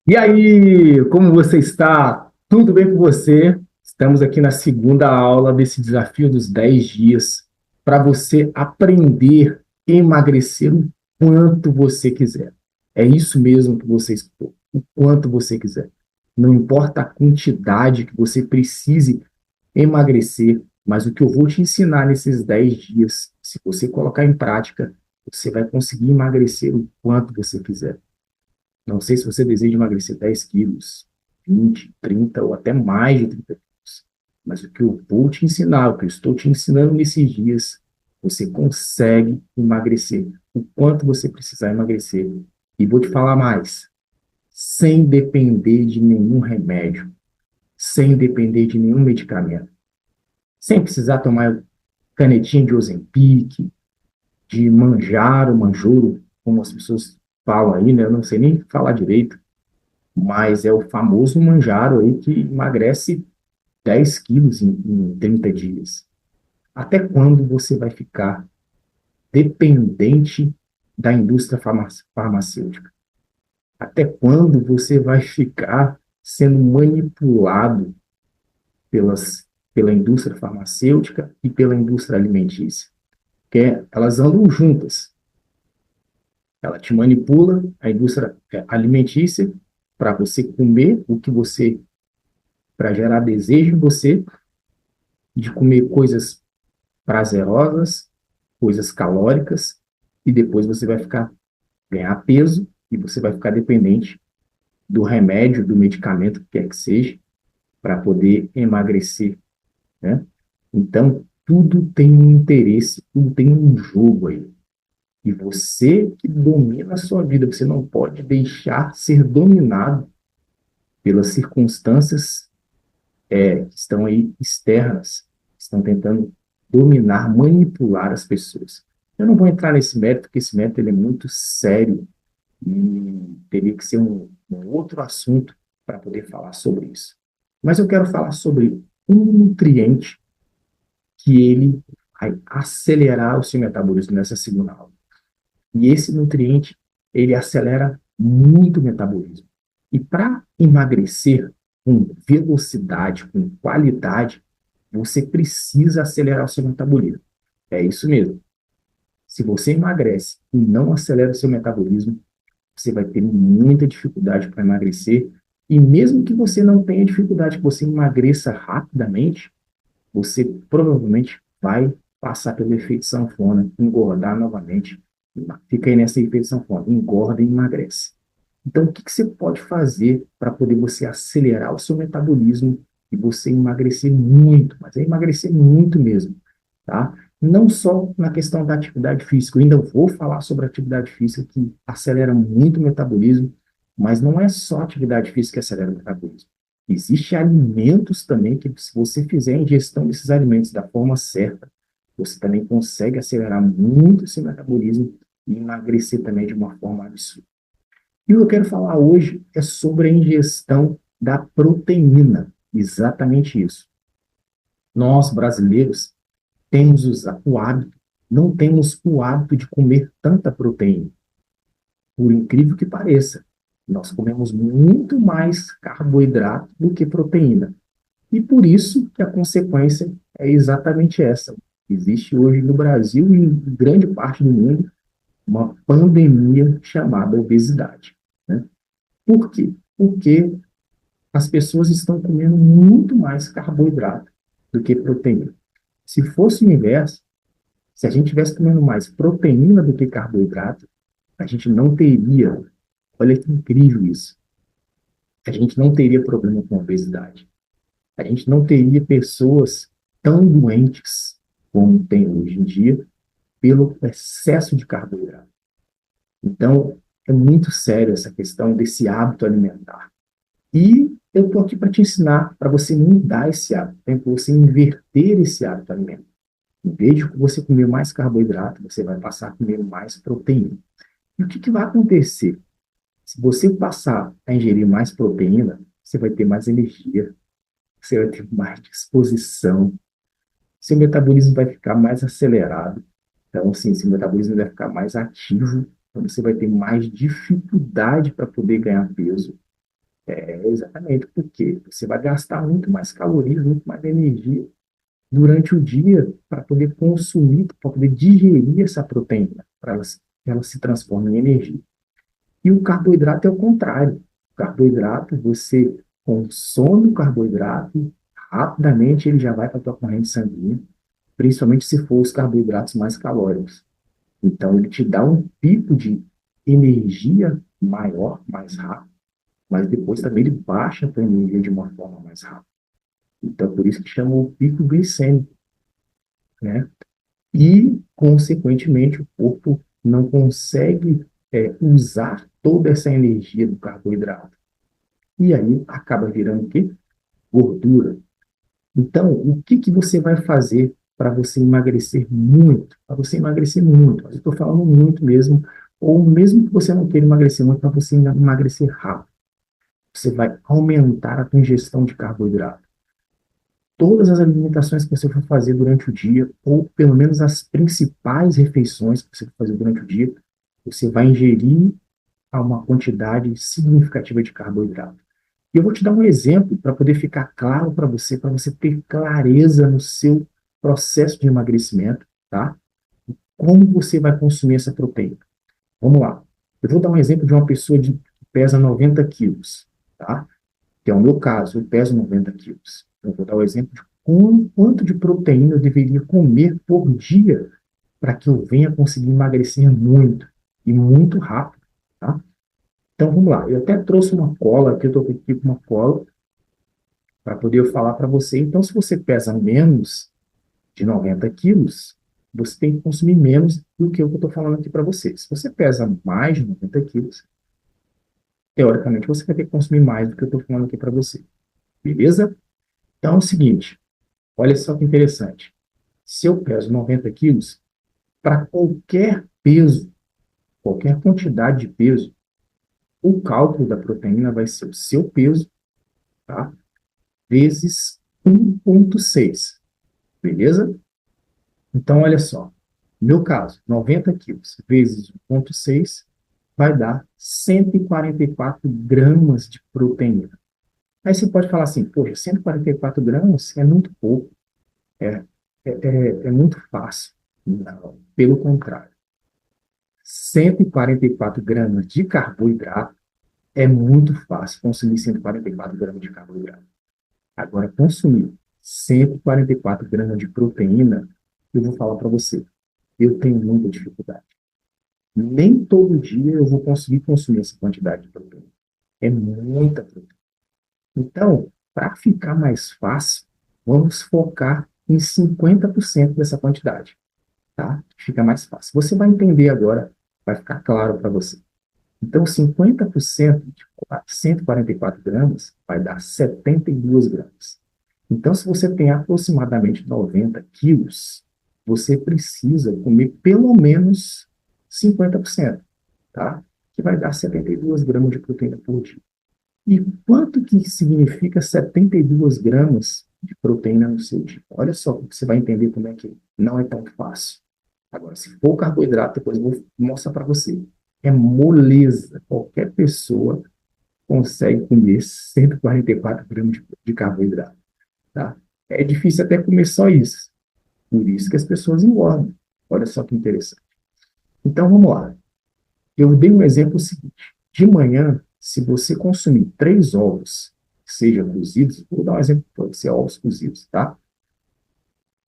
E aí, como você está? Tudo bem com você? Estamos aqui na segunda aula desse desafio dos 10 dias para você aprender a emagrecer o quanto você quiser. É isso mesmo que você escutou, o quanto você quiser. Não importa a quantidade que você precise emagrecer, mas o que eu vou te ensinar nesses 10 dias, se você colocar em prática, você vai conseguir emagrecer o quanto você quiser. Não sei se você deseja emagrecer 10 quilos, 20, 30 ou até mais de 30 quilos. Mas o que eu vou te ensinar, o que eu estou te ensinando nesses dias, você consegue emagrecer o quanto você precisar emagrecer. E vou te falar mais, sem depender de nenhum remédio, sem depender de nenhum medicamento, sem precisar tomar canetinha de Ozempic, de manjar ou manjoro, como as pessoas falam aí, né? Eu não sei nem falar direito, mas é o famoso manjaro aí que emagrece 10 quilos em 30 dias. Até quando você vai ficar dependente da indústria farmacêutica? Até quando você vai ficar sendo manipulado pela indústria farmacêutica e pela indústria alimentícia? Porque elas andam juntas. Ela te manipula, a indústria alimentícia, para você comer o que você, para gerar desejo em você, de comer coisas prazerosas, coisas calóricas, e depois você vai ficar ganhar peso e você vai ficar dependente do remédio, do medicamento que quer que seja, para poder emagrecer, né? Então, tudo tem um interesse, tudo tem um jogo aí. E você que domina a sua vida, você não pode deixar ser dominado pelas circunstâncias que estão aí externas, que estão tentando dominar, manipular as pessoas. Eu não vou entrar nesse mérito, porque esse mérito ele é muito sério e teria que ser um outro assunto para poder falar sobre isso. Mas eu quero falar sobre um nutriente que ele vai acelerar o seu metabolismo nessa segunda aula. E esse nutriente, ele acelera muito o metabolismo. E para emagrecer com velocidade, com qualidade, você precisa acelerar o seu metabolismo. É isso mesmo. Se você emagrece e não acelera o seu metabolismo, você vai ter muita dificuldade para emagrecer. E mesmo que você não tenha dificuldade, que você emagreça rapidamente, você provavelmente vai passar pelo efeito sanfona, engordar novamente. Fica aí nessa efeito sanfona, engorda e emagrece. Então, o que você pode fazer para poder você acelerar o seu metabolismo e você emagrecer muito, mas é emagrecer muito mesmo, tá? Não só na questão da atividade física, eu ainda vou falar sobre a atividade física que acelera muito o metabolismo, mas não é só a atividade física que acelera o metabolismo. Existem alimentos também que, se você fizer a ingestão desses alimentos da forma certa, você também consegue acelerar muito o seu metabolismo e emagrecer também de uma forma absurda. E o que eu quero falar hoje é sobre a ingestão da proteína. Exatamente isso. Nós, brasileiros, temos o hábito, não temos o hábito de comer tanta proteína. Por incrível que pareça, nós comemos muito mais carboidrato do que proteína. E por isso que a consequência é exatamente essa. Existe hoje no Brasil e em grande parte do mundo uma pandemia chamada obesidade, né? Por quê? Porque as pessoas estão comendo muito mais carboidrato do que proteína. Se fosse o inverso, se a gente estivesse comendo mais proteína do que carboidrato, a gente não teria, olha que incrível isso, a gente não teria problema com obesidade. A gente não teria pessoas tão doentes como tem hoje em dia pelo excesso de carboidrato. Então, é muito sério essa questão desse hábito alimentar. E eu estou aqui para te ensinar, para você mudar esse hábito, para você inverter esse hábito alimentar. Em vez de você comer mais carboidrato, você vai passar a comer mais proteína. E o que vai acontecer? Se você passar a ingerir mais proteína, você vai ter mais energia, você vai ter mais disposição, seu metabolismo vai ficar mais acelerado. Então, assim, seu metabolismo vai ficar mais ativo, então você vai ter mais dificuldade para poder ganhar peso. Exatamente, porque você vai gastar muito mais calorias, muito mais energia durante o dia para poder consumir, para poder digerir essa proteína, para ela se transforme em energia. E o carboidrato é o contrário. O carboidrato, você consome o carboidrato, rapidamente ele já vai para a tua corrente sanguínea, principalmente se for os carboidratos mais calóricos. Então, ele te dá um pico de energia maior, mais rápido, mas depois também ele baixa a tua energia de uma forma mais rápida. Então, por isso que chama o pico glicêmico, né? E, consequentemente, o corpo não consegue usar toda essa energia do carboidrato. E aí acaba virando o quê? Gordura. Então, o que que você vai fazer para você emagrecer muito? Para você emagrecer muito. Eu estou falando muito mesmo, ou mesmo que você não queira emagrecer muito, para você emagrecer rápido. Você vai aumentar a tua ingestão de carboidrato. Todas as alimentações que você for fazer durante o dia, ou pelo menos as principais refeições que você for fazer durante o dia, você vai ingerir uma quantidade significativa de carboidrato. E eu vou te dar um exemplo para poder ficar claro para você ter clareza no seu processo de emagrecimento, tá? Como você vai consumir essa proteína. Vamos lá. Eu vou dar um exemplo de uma pessoa que pesa 90 quilos, tá? Que é o meu caso, eu peso 90 quilos. Eu vou dar o exemplo de quanto de proteína eu deveria comer por dia para que eu venha conseguir emagrecer muito e muito rápido, tá? Então, vamos lá. Eu até trouxe uma cola, aqui eu estou aqui com uma cola, para poder falar para você. Então, se você pesa menos de 90 quilos, você tem que consumir menos do que eu estou falando aqui para você. Se você pesa mais de 90 quilos, teoricamente você vai ter que consumir mais do que eu estou falando aqui para você. Beleza? Então é o seguinte, olha só que interessante. Se eu peso 90 quilos, para qualquer peso, qualquer quantidade de peso, o cálculo da proteína vai ser o seu peso, tá? Vezes 1,6. Beleza? Então, olha só. No meu caso, 90 quilos vezes 1,6 vai dar 144 gramas de proteína. Aí você pode falar assim, poxa, 144 gramas é muito pouco, é, é muito fácil. Não, pelo contrário. 144 gramas de carboidrato é muito fácil consumir 144 gramas de carboidrato. Agora, consumir 144 gramas de proteína, eu vou falar para você, eu tenho muita dificuldade. Nem todo dia eu vou conseguir consumir essa quantidade de proteína. É muita proteína. Então, para ficar mais fácil, vamos focar em 50% dessa quantidade, tá? Fica mais fácil. Você vai entender agora, vai ficar claro para você. Então, 50% de 144 gramas vai dar 72 gramas. Então, se você tem aproximadamente 90 quilos, você precisa comer pelo menos 50%, tá? Que vai dar 72 gramas de proteína por dia. E quanto que significa 72 gramas de proteína no seu dia? Olha só, você vai entender como é que não é tão fácil. Agora, se for carboidrato, depois eu vou mostrar para você. É moleza. Qualquer pessoa consegue comer 144 gramas de carboidrato, tá? É difícil até comer só isso. Por isso que as pessoas engordam. Olha só que interessante. Então, vamos lá. Eu dei um exemplo seguinte. De manhã, se você consumir 3 ovos, que sejam cozidos, vou dar um exemplo, pode ser ovos cozidos, tá?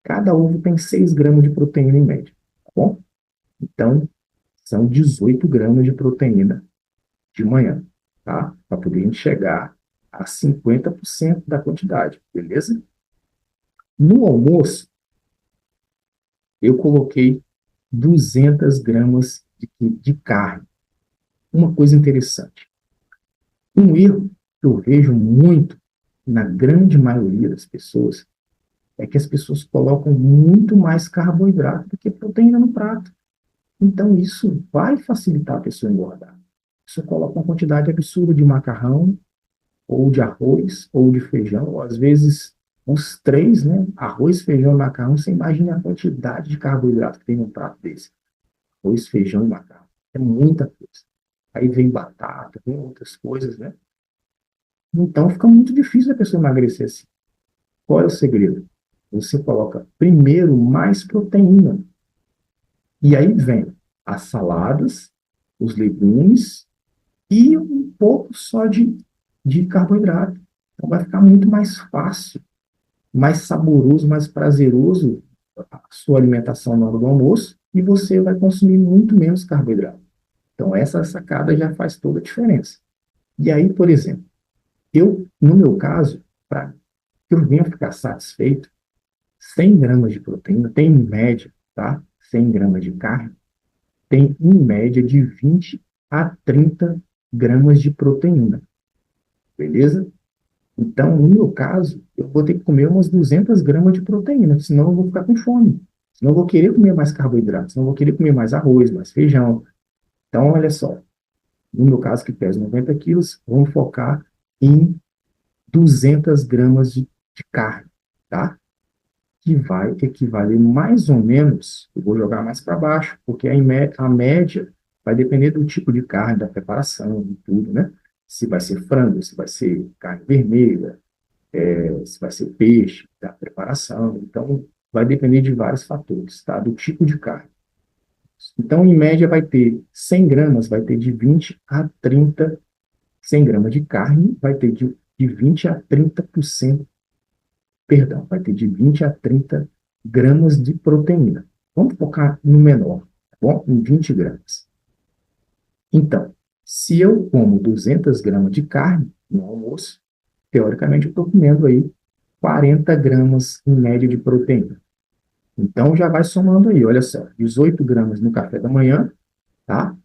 Cada ovo tem 6 gramas de proteína em média, tá bom? Então, são 18 gramas de proteína de manhã, tá? Para poder a gente chegar a 50% da quantidade, beleza? No almoço, eu coloquei 200 gramas de carne. Uma coisa interessante. Um erro que eu vejo muito na grande maioria das pessoas é que as pessoas colocam muito mais carboidrato do que proteína no prato. Então, isso vai facilitar a pessoa engordar. Você coloca uma quantidade absurda de macarrão, ou de arroz, ou de feijão, ou às vezes os três, né? Arroz, feijão e macarrão, você imagina a quantidade de carboidrato que tem num prato desse. Arroz, feijão e macarrão. É muita coisa. Aí vem batata, vem outras coisas, né? Então fica muito difícil a pessoa emagrecer assim. Qual é o segredo? Você coloca primeiro mais proteína. E aí vem as saladas, os legumes e um pouco só de carboidrato. Então vai ficar muito mais fácil, mais saboroso, mais prazeroso a sua alimentação na hora do almoço e você vai consumir muito menos carboidrato. Então essa sacada já faz toda a diferença. E aí, por exemplo, no meu caso, para que eu venha ficar satisfeito, 100 gramas de proteína tem em média, tá? 100 gramas de carne tem em média de 20 a 30 gramas de proteína, beleza? Então, no meu caso, eu vou ter que comer umas 200 gramas de proteína, senão eu vou ficar com fome. Senão eu vou querer comer mais carboidratos, senão eu vou querer comer mais arroz, mais feijão. Então, olha só, no meu caso, que pesa 90 quilos, vamos focar em 200 gramas de carne, tá? Que vai equivaler mais ou menos, eu vou jogar mais para baixo, porque a média vai depender do tipo de carne, da preparação, de tudo, né? Se vai ser frango, se vai ser carne vermelha, se vai ser peixe, da preparação. Então, vai depender de vários fatores, tá? Do tipo de carne. Então, em média, vai ter 100 gramas, vai ter de 20 a 30, 100 gramas de carne, vai ter de 20 a 30%, perdão, vai ter de 20 a 30 gramas de proteína. Vamos focar no menor, tá bom? Em 20 gramas. Então, se eu como 200 gramas de carne no almoço, teoricamente eu estou comendo aí 40 gramas em média de proteína. Então já vai somando aí, olha só, 18 gramas no café da manhã, tá?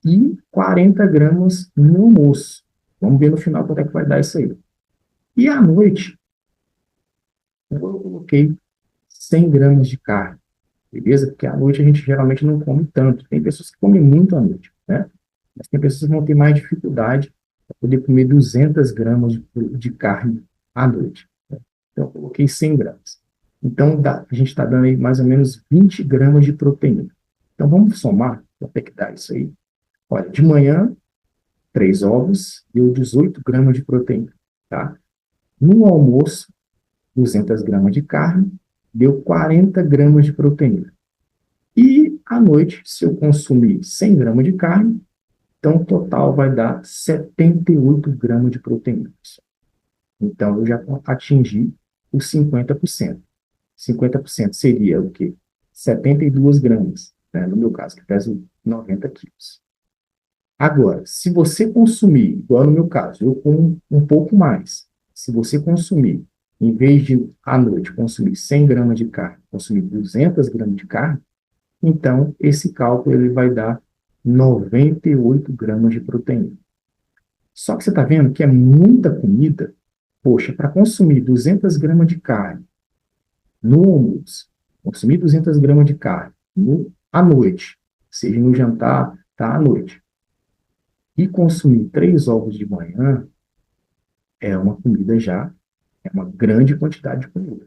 E 40 gramas no almoço. Vamos ver no final quanto é que vai dar isso aí. E à noite, eu coloquei 100 gramas de carne, beleza? Porque à noite a gente geralmente não come tanto. Tem pessoas que comem muito à noite, né? Mas tem pessoas que vão ter mais dificuldade para poder comer 200 gramas de carne à noite. Né? Então, eu coloquei 100 gramas. Então, a gente está dando aí mais ou menos 20 gramas de proteína. Então, vamos somar, quanto é que dá isso aí? Olha, de manhã, 3 ovos, deu 18 gramas de proteína, tá? No almoço, 200 gramas de carne, deu 40 gramas de proteína. E à noite, se eu consumir 100 gramas de carne, então o total vai dar 78 gramas de proteína. Então eu já atingi os 50%. 50% seria o quê? 72 gramas, né? No meu caso, que peso 90 quilos. Agora, se você consumir, igual no meu caso, eu como um pouco mais. Se você consumir, em vez de à noite consumir 100 gramas de carne, consumir 200 gramas de carne, então esse cálculo ele vai dar 98 gramas de proteína. Só que você está vendo que é muita comida. Poxa, para consumir 200 gramas de carne no almoço, consumir 200 gramas de carne à noite, seja no jantar, tá à noite, e consumir 3 ovos de manhã, é uma comida já, é uma grande quantidade de comida.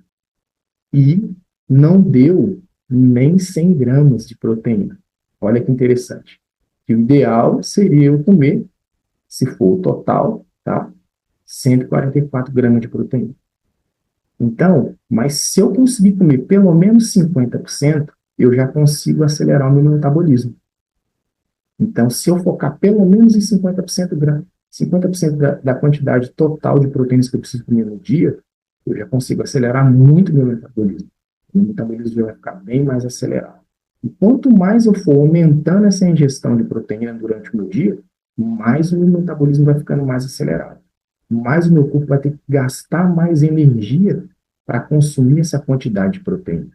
E não deu nem 100 gramas de proteína. Olha que interessante. Que o ideal seria eu comer, se for o total, tá? 144 gramas de proteína. Então, mas se eu conseguir comer pelo menos 50%, eu já consigo acelerar o meu metabolismo. Então, se eu focar pelo menos em 50%, 50% da quantidade total de proteínas que eu preciso comer no dia, eu já consigo acelerar muito o meu metabolismo. O meu metabolismo já vai ficar bem mais acelerado. E quanto mais eu for aumentando essa ingestão de proteína durante o meu dia, mais o meu metabolismo vai ficando mais acelerado. Mais o meu corpo vai ter que gastar mais energia para consumir essa quantidade de proteína.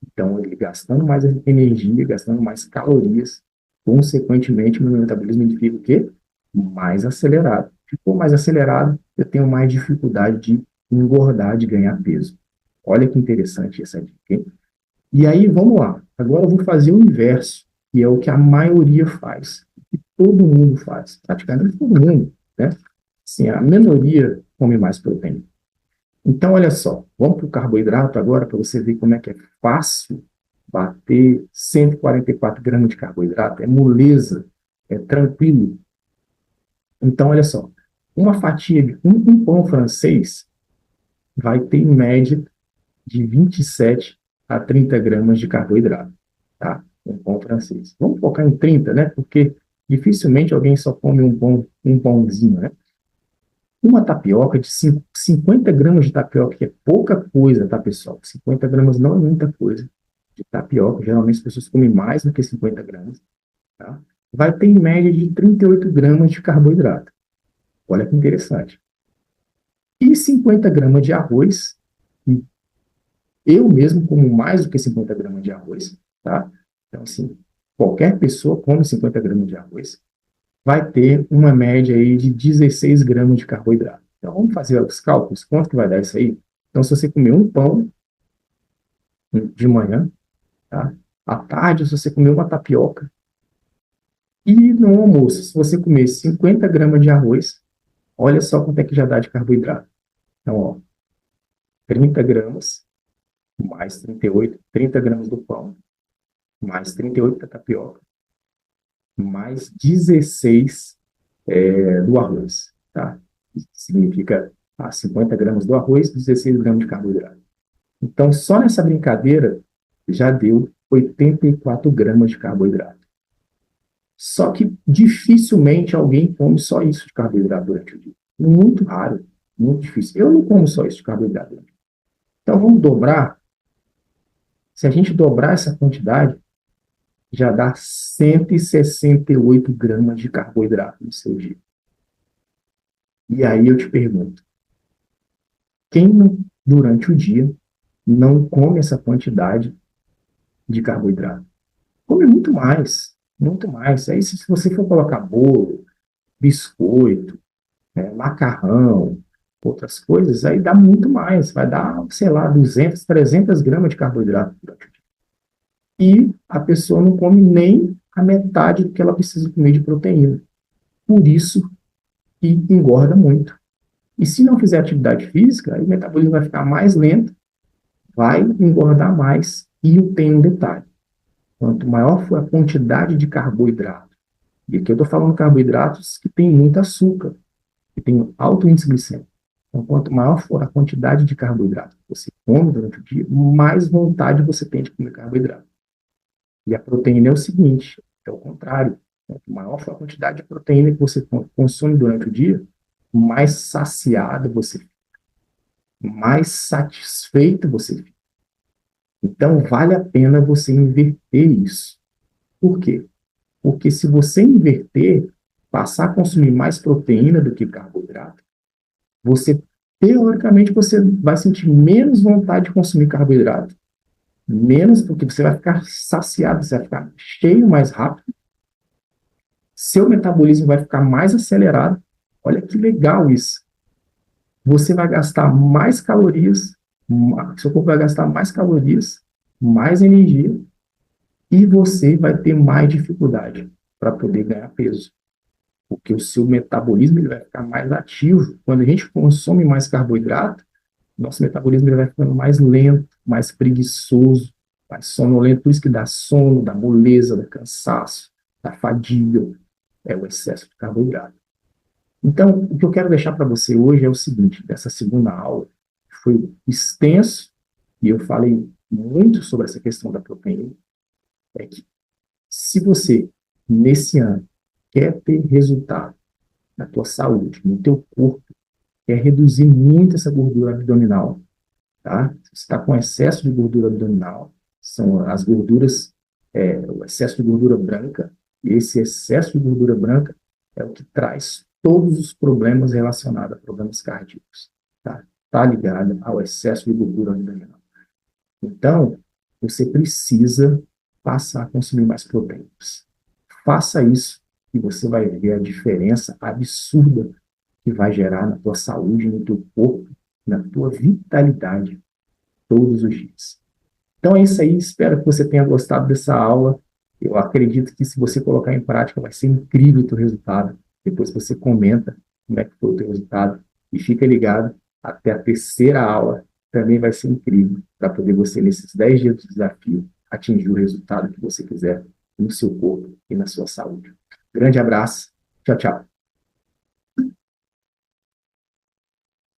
Então, ele gastando mais energia, gastando mais calorias, consequentemente, meu metabolismo fica o quê? Mais acelerado. Ficou mais acelerado, eu tenho mais dificuldade de engordar, de ganhar peso. Olha que interessante essa dica, hein? E aí, vamos lá. Agora eu vou fazer o inverso, que é o que a maioria faz, que todo mundo faz, praticamente todo mundo, né? Sim, a minoria come mais proteína. Então, olha só, vamos para o carboidrato agora para você ver como é que é fácil bater 144 gramas de carboidrato. É moleza, é tranquilo. Então, olha só, uma fatia de um pão francês vai ter, em média, de 27 a 30 gramas de carboidrato, tá? Um pão francês. Vamos focar em 30, né? Porque dificilmente alguém só come um pãozinho, né? Uma tapioca de 50 gramas de tapioca, que é pouca coisa, tá, pessoal? 50 gramas não é muita coisa de tapioca. Geralmente as pessoas comem mais do que 50 gramas, tá? Vai ter em média de 38 gramas de carboidrato. Olha que interessante. E 50 gramas de arroz. Eu mesmo como mais do que 50 gramas de arroz, tá? Então, assim, qualquer pessoa come 50 gramas de arroz, vai ter uma média aí de 16 gramas de carboidrato. Então, vamos fazer os cálculos, quanto que vai dar isso aí? Então, se você comer um pão de manhã, tá? À tarde, se você comer uma tapioca, e no almoço, se você comer 50 gramas de arroz, olha só quanto é que já dá de carboidrato. Então, ó, 30 gramas, mais 38, 30 gramas do pão, mais 38 da tapioca, mais 16 do arroz, tá? Isso significa 50 gramas do arroz, 16 gramas de carboidrato. Então, só nessa brincadeira já deu 84 gramas de carboidrato. Só que dificilmente alguém come só isso de carboidrato durante o dia. Muito raro, muito difícil. Eu não como só isso de carboidrato durante o dia. Então, vamos dobrar. Se a gente dobrar essa quantidade, já dá 168 gramas de carboidrato no seu dia. E aí eu te pergunto, quem durante o dia não come essa quantidade de carboidrato? Come muito mais, muito mais. Aí se você for colocar bolo, biscoito, macarrão, outras coisas, aí dá muito mais. Vai dar, sei lá, 200, 300 gramas de carboidrato durante o dia. E a pessoa não come nem a metade do que ela precisa comer de proteína. Por isso que engorda muito. E se não fizer atividade física, aí o metabolismo vai ficar mais lento, vai engordar mais. E tem um detalhe: quanto maior for a quantidade de carboidrato, e aqui eu estou falando carboidratos que tem muito açúcar, que tem alto índice glicêmico. Então, quanto maior for a quantidade de carboidrato que você come durante o dia, mais vontade você tem de comer carboidrato. E a proteína é o seguinte, é o contrário. Quanto maior for a quantidade de proteína que você consome durante o dia, mais saciado você fica, mais satisfeito você fica. Então, vale a pena você inverter isso. Por quê? Porque se você inverter, passar a consumir mais proteína do que carboidrato, você, teoricamente, você vai sentir menos vontade de consumir carboidrato, menos porque você vai ficar saciado, você vai ficar cheio mais rápido, seu metabolismo vai ficar mais acelerado. Olha que legal isso. Você vai gastar mais calorias, seu corpo vai gastar mais calorias, mais energia, e você vai ter mais dificuldade para poder ganhar peso. Porque o seu metabolismo ele vai ficar mais ativo. Quando a gente consome mais carboidrato, nosso metabolismo ele vai ficando mais lento, mais preguiçoso, mais sonolento. Por isso que dá sono, dá moleza, dá cansaço, dá fadiga, é o excesso de carboidrato. Então, o que eu quero deixar para você hoje é o seguinte, dessa segunda aula, foi extenso, e eu falei muito sobre essa questão da proteína, é que se você, nesse ano, quer ter resultado na tua saúde, no teu corpo, quer reduzir muito essa gordura abdominal, tá? Se você está com excesso de gordura abdominal, são as gorduras, o excesso de gordura branca, e esse excesso de gordura branca é o que traz todos os problemas relacionados a problemas cardíacos, tá? Tá ligado ao excesso de gordura abdominal. Então, você precisa passar a consumir mais proteínas. Faça isso e você vai ver a diferença absurda que vai gerar na tua saúde, no teu corpo, na tua vitalidade todos os dias. Então é isso aí, espero que você tenha gostado dessa aula. Eu acredito que se você colocar em prática vai ser incrível o teu resultado. Depois você comenta como é que foi o teu resultado e fica ligado até a terceira aula, também vai ser incrível para poder você, nesses 10 dias de desafio, atingir o resultado que você quiser no seu corpo e na sua saúde. Grande abraço, tchau, tchau.